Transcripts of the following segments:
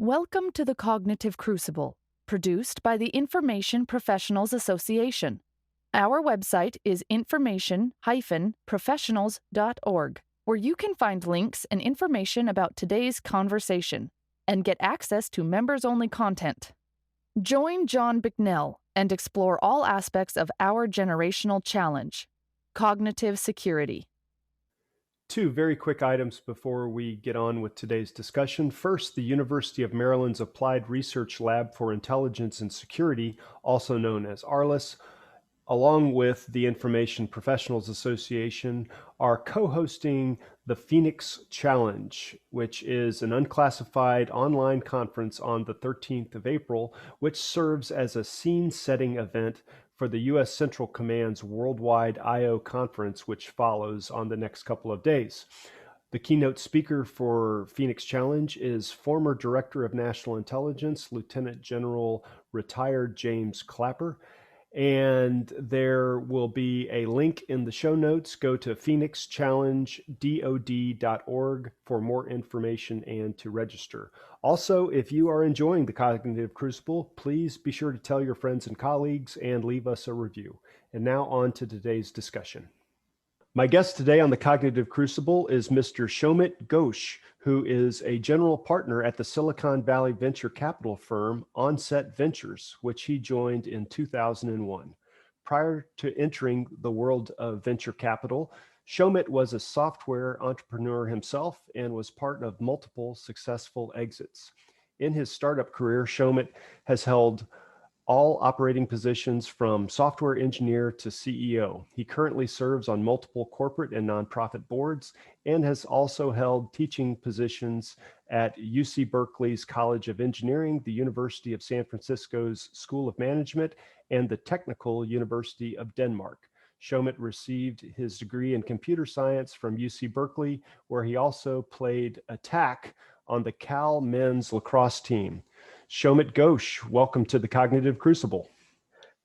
Welcome to the Cognitive Crucible, produced by the Information Professionals Association. Our website is information-professionals.org, where you can find links and information about today's conversation and get access to members-only content. Join John Bicknell and explore all aspects of our generational challenge, cognitive security. Two very quick items before we get on with today's discussion. First, the University of Maryland's Applied Research Lab for Intelligence and Security, also known as ARLIS, along with the Information Professionals Association, are co-hosting the Phoenix Challenge, which is an unclassified online conference on the 13th of April, which serves as a scene-setting event for the U.S. Central Command's worldwide I/O conference, which follows on the next couple of days. The keynote speaker for Phoenix Challenge is former Director of National Intelligence, Lieutenant General retired James Clapper. And there will be a link in the show notes. Go to phoenixchallengeDOD.org for more information and to register. Also, if you are enjoying the Cognitive Crucible, please be sure to tell your friends and colleagues and leave us a review. And now on to today's discussion. My guest today on the Cognitive Crucible is Mr. Shomit Ghose, who is a general partner at the Silicon Valley venture capital firm ONSET Ventures, which he joined in 2001. Prior to entering the world of venture capital, Shomit was a software entrepreneur himself and was part of multiple successful exits. In his startup career, Shomit has held all operating positions from software engineer to CEO. He currently serves on multiple corporate and nonprofit boards and has also held teaching positions at UC Berkeley's College of Engineering, the University of San Francisco's School of Management, and the Technical University of Denmark. Shomit received his degree in computer science from UC Berkeley, where he also played attack on the Cal men's lacrosse team. Shomit Ghose, welcome to the Cognitive Crucible.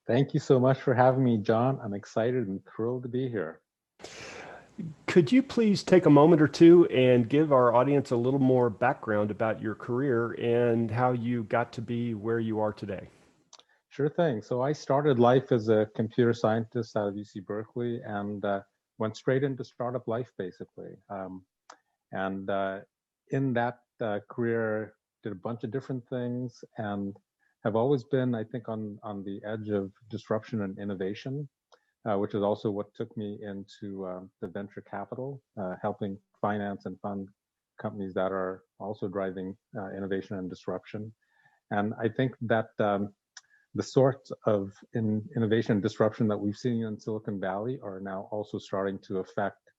Thank you so much for having me, John. I'm excited and thrilled to be here. Could you please take a moment or two and give our audience a little more background about your career and how you got to be where you are today? Sure thing. So I started life as a computer scientist out of UC Berkeley and went straight into startup life, basically. In that career, did a bunch of different things and have always been, I think, on the edge of disruption and innovation, which is also what took me into the venture capital, helping finance and fund companies that are also driving innovation and disruption. And I think that the sorts of innovation and disruption that we've seen in Silicon Valley are now also starting to affect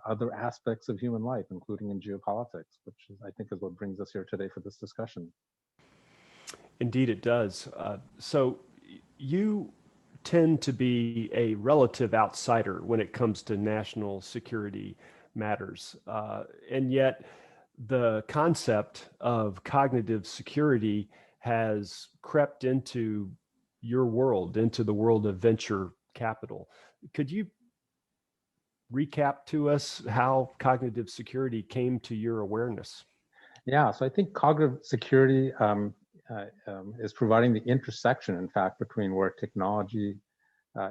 other aspects of human life, including in geopolitics, which I think is what brings us here today for this discussion. Indeed, it does. So you tend to be a relative outsider when it comes to national security matters. And yet the concept of cognitive security has crept into your world, into the world of venture capital. Could you recap to us how cognitive security came to your awareness? Yeah, so I think cognitive security is providing the intersection, in fact, between where technology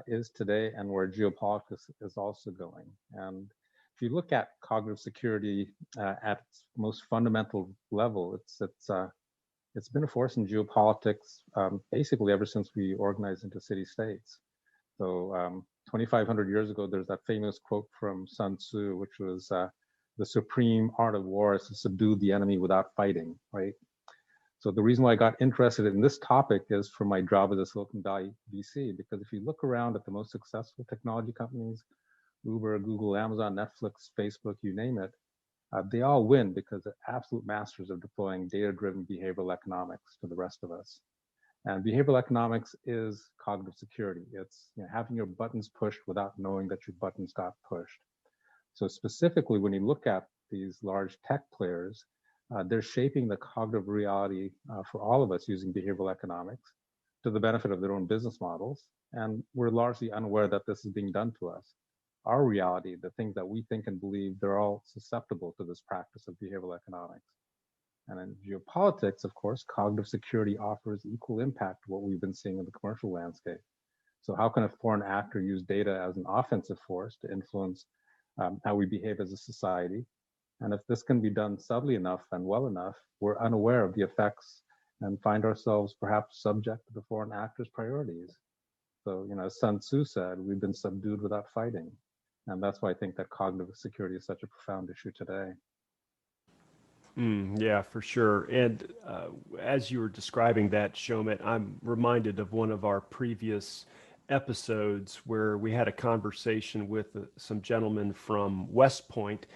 is today and where geopolitics is also going. And if you look at cognitive security at its most fundamental level, it's been a force in geopolitics basically ever since we organized into city-states. So 2,500 years ago, there's that famous quote from Sun Tzu, which was, the supreme art of war is to subdue the enemy without fighting, right? So the reason why I got interested in this topic is from my job as a Silicon Valley VC, because if you look around at the most successful technology companies, Uber, Google, Amazon, Netflix, Facebook, you name it, they all win because they're absolute masters of deploying data-driven behavioral economics to the rest of us. And behavioral economics is cognitive security. It's having your buttons pushed without knowing that your buttons got pushed. So specifically, when you look at these large tech players, they're shaping the cognitive reality for all of us using behavioral economics to the benefit of their own business models. And we're largely unaware that this is being done to us. Our reality, the things that we think and believe, they're all susceptible to this practice of behavioral economics. And in geopolitics, of course, cognitive security offers equal impact to what we've been seeing in the commercial landscape. So how can a foreign actor use data as an offensive force to influence how we behave as a society? And if this can be done subtly enough and well enough, we're unaware of the effects and find ourselves perhaps subject to the foreign actor's priorities. So, as Sun Tzu said, we've been subdued without fighting. And that's why I think that cognitive security is such a profound issue today. Yeah, for sure. And as you were describing that, Shomit, I'm reminded of one of our previous episodes where we had a conversation with some gentlemen from West Point,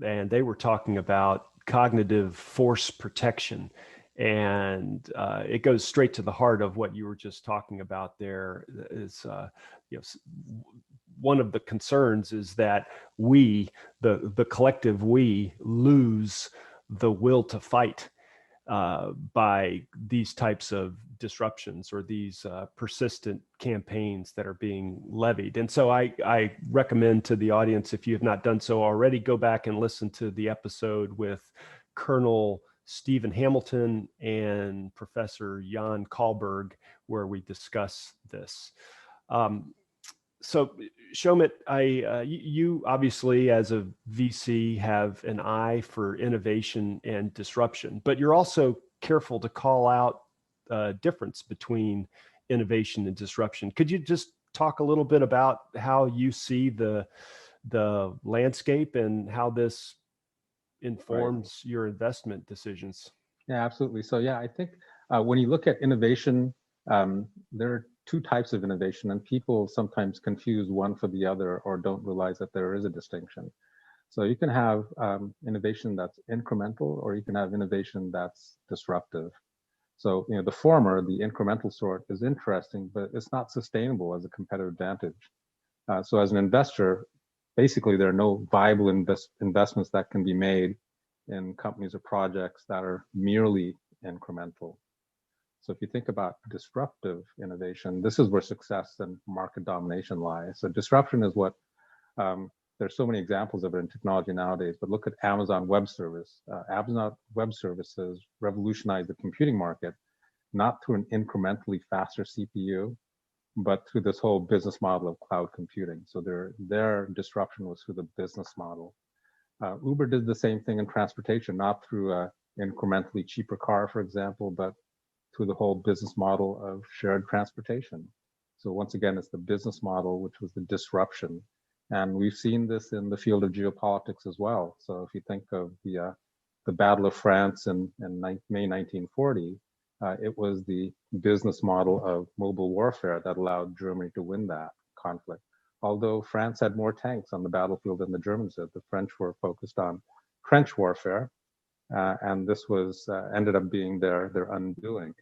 and they were talking about cognitive force protection. And it goes straight to the heart of what you were just talking about there. Is one of the concerns is that we, the collective we, lose the will to fight by these types of disruptions or these persistent campaigns that are being levied. And so I recommend to the audience, if you have not done so already, go back and listen to the episode with Colonel Stephen Hamilton and Professor Jan Kahlberg, where we discuss this. So, Shomit, you obviously, as a VC, have an eye for innovation and disruption, but you're also careful to call out difference between innovation and disruption. Could you just talk a little bit about how you see the landscape and how this informs your investment decisions? Yeah, absolutely. So yeah, I think when you look at innovation, there are two types of innovation, and people sometimes confuse one for the other or don't realize that there is a distinction. So you can have innovation that's incremental, or you can have innovation that's disruptive. So the former, the incremental sort, is interesting, but it's not sustainable as a competitive advantage. So as an investor, basically there are no viable investments that can be made in companies or projects that are merely incremental. So if you think about disruptive innovation, this is where success and market domination lie. So disruption is what, there's so many examples of it in technology nowadays, but look at Amazon Web Service. Amazon Web Services revolutionized the computing market, not through an incrementally faster CPU, but through this whole business model of cloud computing. So their disruption was through the business model. Uber did the same thing in transportation, not through an incrementally cheaper car, for example, but through the whole business model of shared transportation. So once again, it's the business model, which was the disruption. And we've seen this in the field of geopolitics as well. So if you think of the Battle of France in May 1940, it was the business model of mobile warfare that allowed Germany to win that conflict. Although France had more tanks on the battlefield than the Germans did, the French were focused on trench warfare, and this was ended up being their undoing.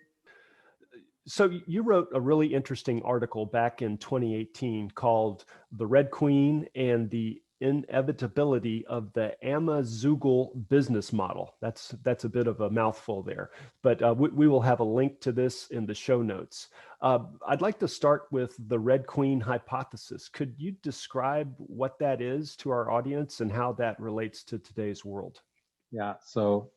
So you wrote a really interesting article back in 2018 called "The Red Queen and the Inevitability of the Amazoogle Business Model." That's a bit of a mouthful there, but we will have a link to this in the show notes. I'd like to start with the Red Queen hypothesis. Could you describe what that is to our audience and how that relates to today's world? Yeah, so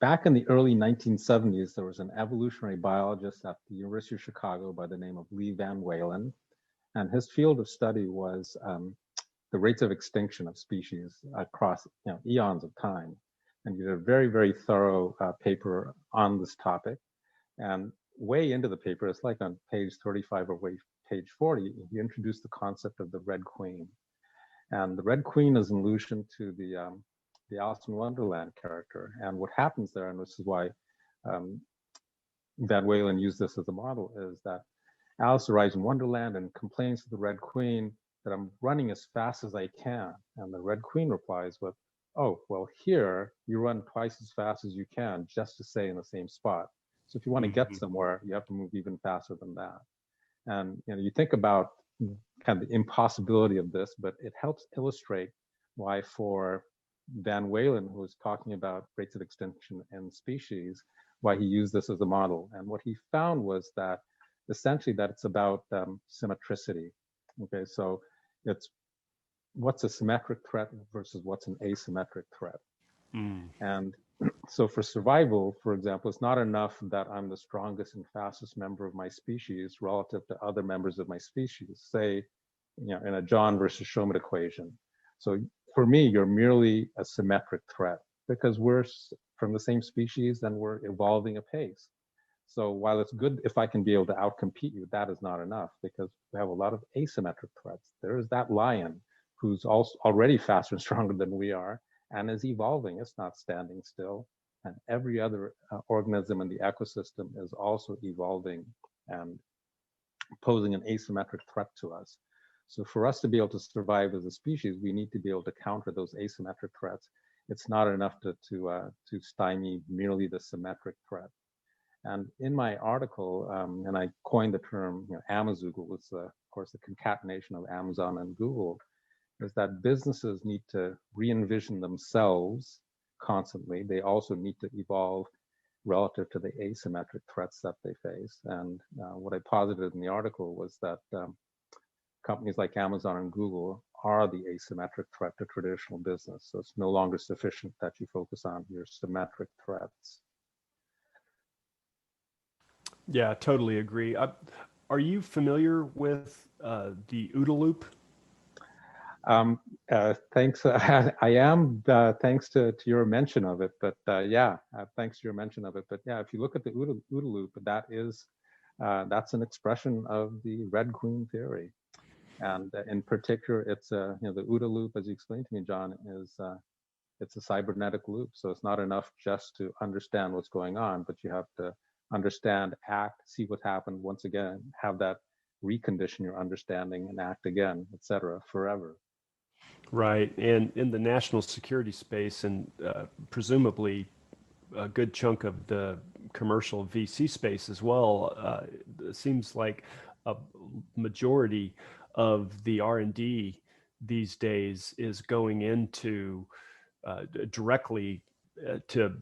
back in the early 1970s, there was an evolutionary biologist at the University of Chicago by the name of Lee Van Walen, and his field of study was the rates of extinction of species across eons of time. And he did a very, very thorough paper on this topic. And way into the paper, it's like on page 35 or page 40, he introduced the concept of the Red Queen. And the Red Queen is an allusion to the Alice in Wonderland character. And what happens there, and this is why Van Walen used this as a model, is that Alice arrives in Wonderland and complains to the Red Queen that I'm running as fast as I can. And the Red Queen replies with, oh, well, here you run twice as fast as you can just to stay in the same spot. So if you want to get somewhere, you have to move even faster than that. And you think about kind of the impossibility of this, but it helps illustrate why for Van Walen, who was talking about rates of extinction in species, why he used this as a model. And what he found was that essentially that it's about symmetricity. Okay, so it's what's a symmetric threat versus what's an asymmetric threat. And So for survival, for example, it's not enough that I'm the strongest and fastest member of my species relative to other members of my species, say, in a John versus Shomit equation. So for me, you're merely a symmetric threat because we're from the same species and we're evolving apace. So while it's good if I can be able to outcompete you, that is not enough because we have a lot of asymmetric threats. There is that lion who's also already faster and stronger than we are and is evolving. It's not standing still. And every other organism in the ecosystem is also evolving and posing an asymmetric threat to us. So for us to be able to survive as a species, we need to be able to counter those asymmetric threats. It's not enough to stymie merely the symmetric threat. And in my article, and I coined the term, Amazoogle, was of course the concatenation of Amazon and Google, is that businesses need to re-envision themselves constantly. They also need to evolve relative to the asymmetric threats that they face. And what I posited in the article was that companies like Amazon and Google are the asymmetric threat to traditional business. So it's no longer sufficient that you focus on your symmetric threats. Yeah, totally agree. Are you familiar with the OODA Loop? Thanks. I am, thanks to your mention of it. But thanks to your mention of it. But yeah, if you look at the OODA Loop, that's an expression of the Red Queen theory. And in particular, it's the OODA Loop, as you explained to me, John, is it's a cybernetic loop. So it's not enough just to understand what's going on, but you have to understand, act, see what happened once again, have that recondition your understanding and act again, etc., forever. Right. And in the national security space, and presumably a good chunk of the commercial VC space as well, it seems like a majority of the R&D these days is going into directly to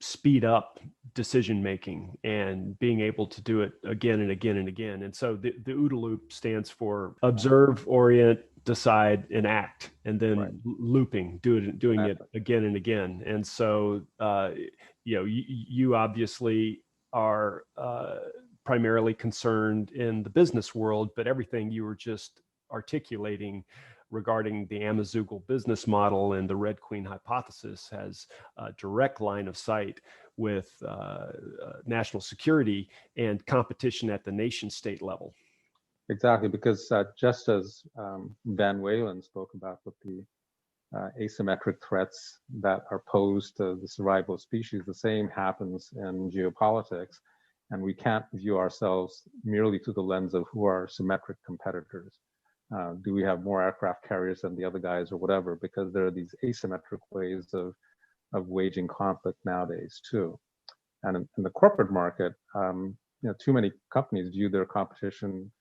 speed up decision making and being able to do it again and again and again. And so the OODA Loop stands for observe, orient, decide, and act, and then looping, doing it again and again. And so you obviously are primarily concerned in the business world, but everything you were just articulating regarding the Amazoogle business model and the Red Queen hypothesis has a direct line of sight with national security and competition at the nation state level. Exactly, because just as Van Walen spoke about with the asymmetric threats that are posed to the survival of species, the same happens in geopolitics. And we can't view ourselves merely through the lens of who are symmetric competitors. Do we have more aircraft carriers than the other guys or whatever? Because there are these asymmetric ways of waging conflict nowadays too. And in the corporate market, too many companies view their competition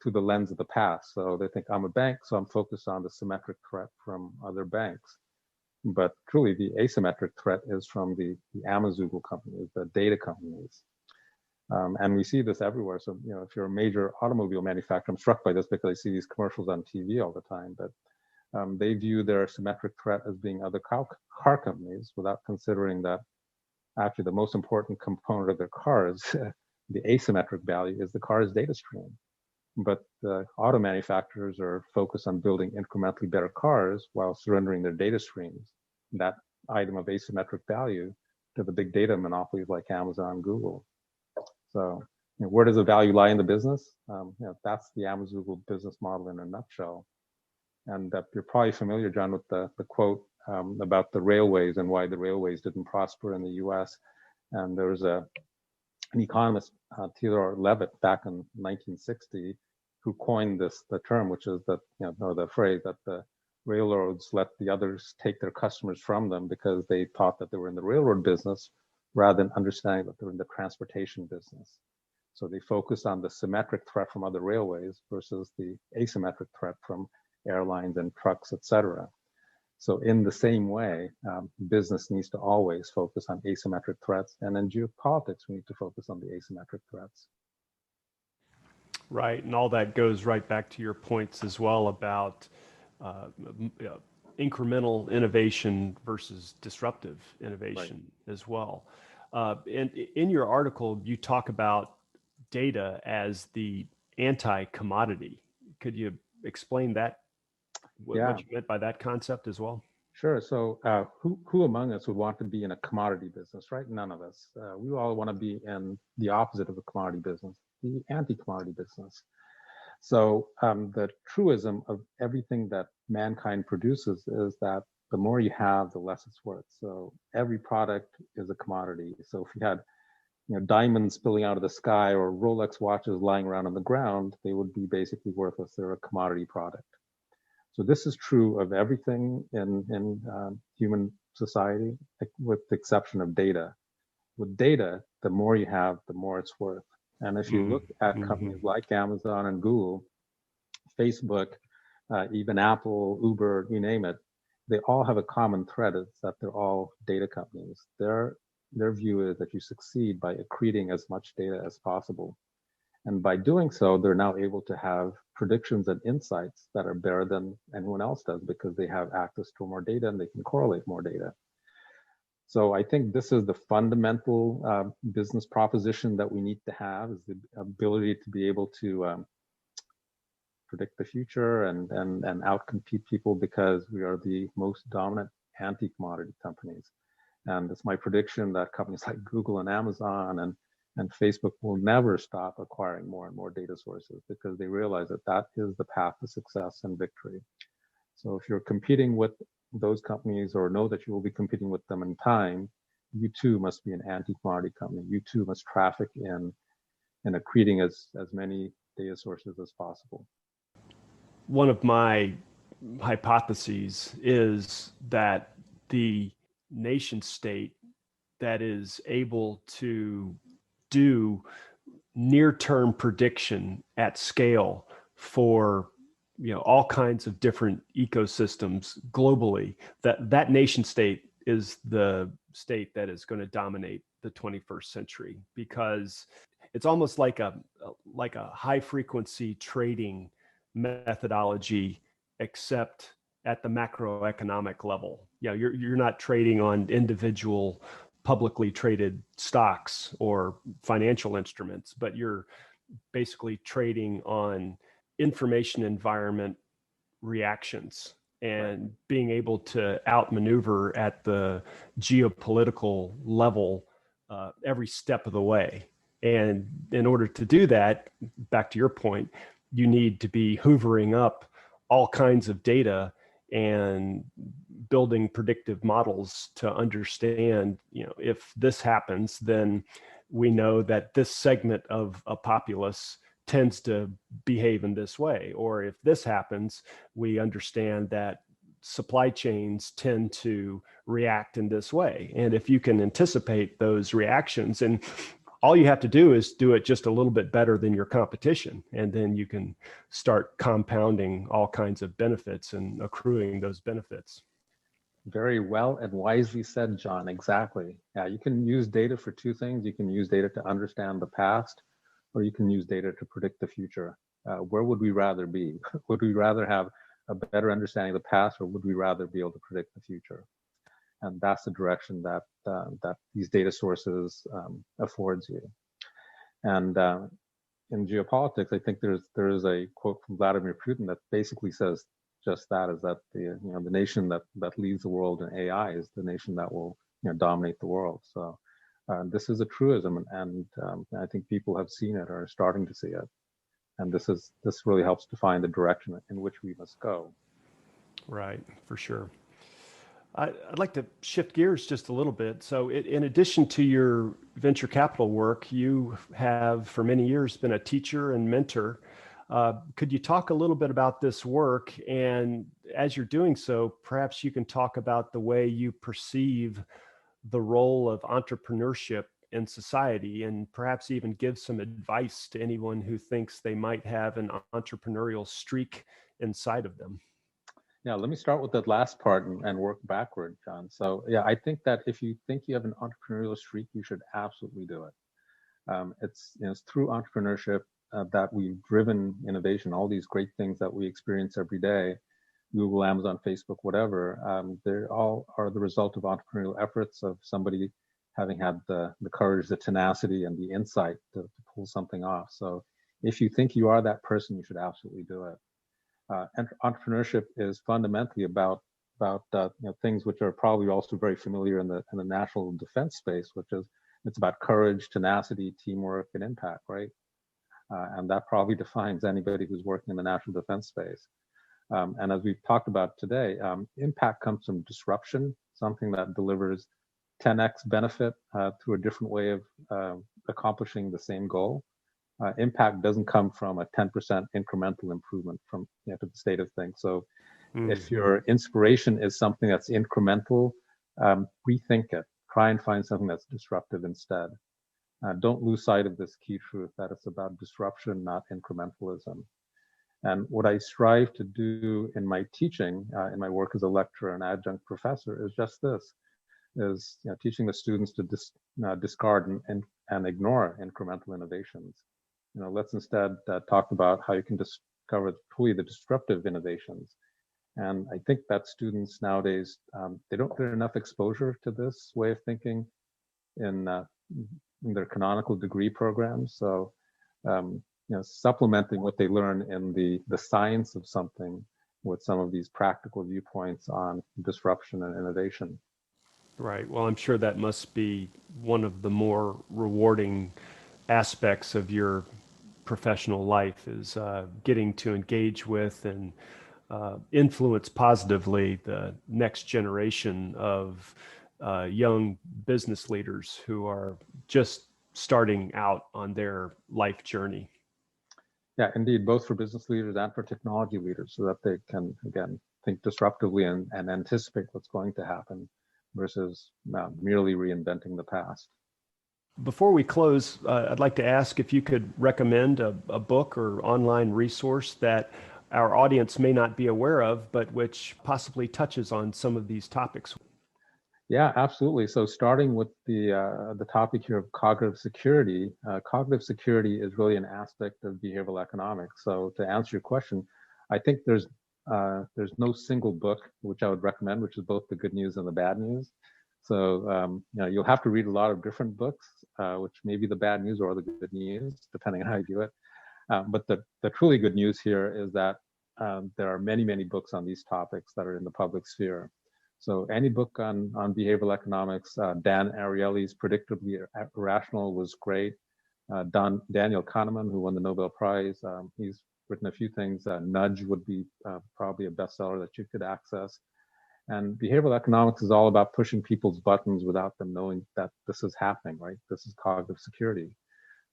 through the lens of the past. So they think, I'm a bank, so I'm focused on the symmetric threat from other banks. But truly, the asymmetric threat is from the Amazoogle companies, the data companies. And we see this everywhere. So, if you're a major automobile manufacturer, I'm struck by this because I see these commercials on TV all the time, but they view their symmetric threat as being other car companies without considering that actually the most important component of their cars, the asymmetric value, is the car's data stream. But the auto manufacturers are focused on building incrementally better cars while surrendering their data streams, that item of asymmetric value, to the big data monopolies like Amazon, Google. So where does the value lie in the business? That's the Amazoogle business model in a nutshell. And you're probably familiar, John, with the quote about the railways and why the railways didn't prosper in the US. And there was an economist, Theodore Levitt, back in 1960, who coined the term, which is the phrase that the railroads let the others take their customers from them because they thought that they were in the railroad business rather than understanding that they're in the transportation business. So they focus on the symmetric threat from other railways versus the asymmetric threat from airlines and trucks, etc. So in the same way, business needs to always focus on asymmetric threats, and in geopolitics, we need to focus on the asymmetric threats. Right, and all that goes right back to your points as well about incremental innovation versus disruptive innovation as well. And in your article, you talk about data as the anti-commodity. Could you explain that, what you meant by that concept as well? Sure. So who among us would want to be in a commodity business, right? None of us. We all want to be in the opposite of a commodity business, the anti-commodity business. So the truism of everything that mankind produces is that the more you have, the less it's worth. So every product is a commodity. So if you had diamonds spilling out of the sky or Rolex watches lying around on the ground, they would be basically worthless. They're a commodity product. So this is true of everything in human society, with the exception of data. With data, the more you have, the more it's worth. And if you look at companies like Amazon and Google, Facebook, even Apple, Uber, you name it, they all have a common thread. It's that they're all data companies. Their view is that you succeed by accreting as much data as possible. And by doing so, they're now able to have predictions and insights that are better than anyone else does because they have access to more data and they can correlate more data. So I think this is the fundamental business proposition that we need to have, is the ability to be able to predict the future and outcompete people, because we are the most dominant anti-commodity companies. And it's my prediction that companies like Google and Amazon and Facebook will never stop acquiring more and more data sources, because they realize that that is the path to success and victory. So if you're competing with those companies, or know that you will be competing with them in time, you too must be an anti-commodity company. You too must traffic in accreting as many data sources as possible. One of my hypotheses is that the nation state that is able to do near-term prediction at scale for all kinds of different ecosystems globally, that nation state is the state that is going to dominate the 21st century, because it's almost like a high frequency trading methodology, except at the macroeconomic level. You're not trading on individual publicly traded stocks or financial instruments, but you're basically trading on information environment reactions and being able to outmaneuver at the geopolitical level every step of the way. And in order to do that, back to your point, you need to be hoovering up all kinds of data and building predictive models to understand, if this happens, then we know that this segment of a populace tends to behave in this way. Or if this happens, we understand that supply chains tend to react in this way. And if you can anticipate those reactions, and all you have to do is do it just a little bit better than your competition, and then you can start compounding all kinds of benefits and accruing those benefits. Very well and wisely said, John. Exactly. Yeah, you can use data for two things. You can use data to understand the past, or you can use data to predict the future. Where would we rather be? Would we rather have a better understanding of the past, or would we rather be able to predict the future? And that's the direction that these data sources affords you. And in geopolitics, I think there is a quote from Vladimir Putin that basically says just that, is that the nation that leads the world in AI is the nation that will dominate the world. So this is a truism, and I think people have seen it or are starting to see it. And this really helps define the direction in which we must go. Right, for sure. I'd like to shift gears just a little bit. So in addition to your venture capital work, you have for many years been a teacher and mentor. Could you talk a little bit about this work? And as you're doing so, perhaps you can talk about the way you perceive the role of entrepreneurship in society, and perhaps even give some advice to anyone who thinks they might have an entrepreneurial streak inside of them. Yeah, let me start with that last part and work backward, John. So yeah, I think that if you think you have an entrepreneurial streak, you should absolutely do it. It's through entrepreneurship that we've driven innovation, all these great things that we experience every day. Google, Amazon, Facebook, whatever, they all are the result of entrepreneurial efforts of somebody having had the courage, the tenacity, and the insight to pull something off. So if you think you are that person, you should absolutely do it. And entrepreneurship is fundamentally about things which are probably also very familiar in the national defense space, which is it's about courage, tenacity, teamwork, and impact, right? And that probably defines anybody who's working in the national defense space. And as we've talked about today, impact comes from disruption, something that delivers 10x benefit through a different way of accomplishing the same goal. Impact doesn't come from a 10% incremental improvement from to the state of things. So if your inspiration is something that's incremental, rethink it. Try and find something that's disruptive instead. Don't lose sight of this key truth that it's about disruption, not incrementalism. And what I strive to do in my teaching, in my work as a lecturer and adjunct professor, is just this: is teaching the students to discard and ignore incremental innovations. Let's instead talk about how you can discover truly the disruptive innovations. And I think that students nowadays, they don't get enough exposure to this way of thinking in their canonical degree programs. So, supplementing what they learn in the science of something with some of these practical viewpoints on disruption and innovation. Right. Well, I'm sure that must be one of the more rewarding aspects of your professional life, is getting to engage with and influence positively the next generation of young business leaders who are just starting out on their life journey. Yeah, indeed, both for business leaders and for technology leaders, so that they can, again, think disruptively and anticipate what's going to happen versus merely reinventing the past. Before we close, I'd like to ask if you could recommend a book or online resource that our audience may not be aware of, but which possibly touches on some of these topics. Yeah, absolutely. So starting with the topic here of cognitive security is really an aspect of behavioral economics. So to answer your question, I think there's no single book which I would recommend, which is both the good news and the bad news. So you'll have to read a lot of different books, which may be the bad news or the good news, depending on how you do it. But the truly good news here is that there are many, many books on these topics that are in the public sphere. So any book on behavioral economics, Dan Ariely's Predictably Irrational was great. Daniel Kahneman, who won the Nobel Prize, he's written a few things. Nudge would be probably a bestseller that you could access. And behavioral economics is all about pushing people's buttons without them knowing that this is happening, right? This is cognitive security.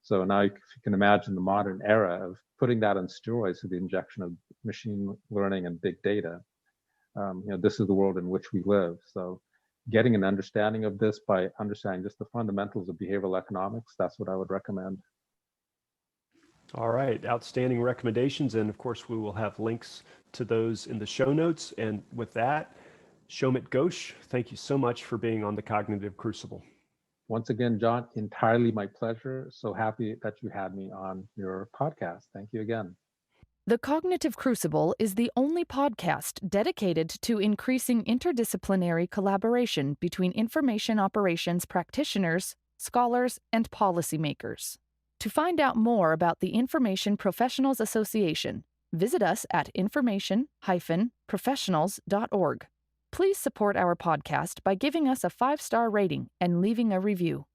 So now if you can imagine the modern era of putting that on steroids through the injection of machine learning and big data, this is the world in which we live. So getting an understanding of this by understanding just the fundamentals of behavioral economics, that's what I would recommend. All right, outstanding recommendations. And of course, we will have links to those in the show notes. And with that, Shomit Ghose, thank you so much for being on the Cognitive Crucible. Once again, John, entirely my pleasure. So happy that you had me on your podcast. Thank you again. The Cognitive Crucible is the only podcast dedicated to increasing interdisciplinary collaboration between information operations practitioners, scholars, and policymakers. To find out more about the Information Professionals Association, visit us at information-professionals.org. Please support our podcast by giving us a 5-star rating and leaving a review.